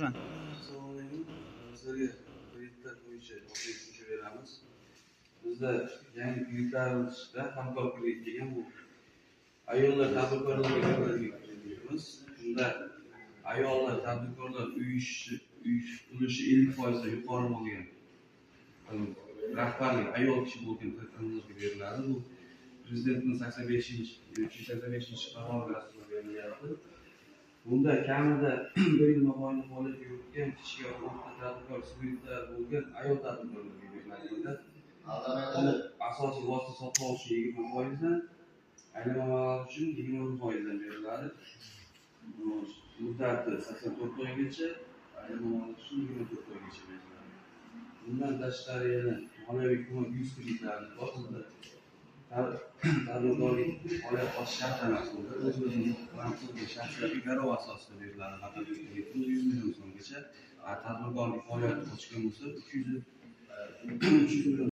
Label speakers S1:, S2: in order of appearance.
S1: Bobjon.
S2: Assalomu alaykum. Sizlarga kreditlar bo'yicha tushuncha beramiz. Bizda yangi kreditlarimizda hamkor kredit degan bu ayollar tadbirkorlarga beramiz. Bunda ayollar tadbirkorlar uy ulushi 50% yuqori bo'lgan rahbarlik ayol kishi bo'lgan tadbirkorlarga beriladi. Bu Prezidentning 85-385 qarori asosida berilyapti. Bunda kamida 1 yil mobaynida faoliyat yuritgan kichik va o'rta tadbirkor subyektlar bo'lgan ayol tadbirkorlarga beriladi. Asosiy vosita sotuvchi 20%dan, aylana mablag'i uchun 20% beriladi. Muddati 84 oygacha, aylana mablag'i uchun 24 oygacha beriladi. Bundan tashqari yana moliyaviy ko'mak 100 kreditlarni bor. Tadbirkorlik faoliyat ochish shartnomasi bo'ladi. O'z-o'zini fransuzcha shaxslarga garov asosida beriladi. Faqat 100 million so'mgacha tadbirkorlik faoliyat ochgan bo'lsa 300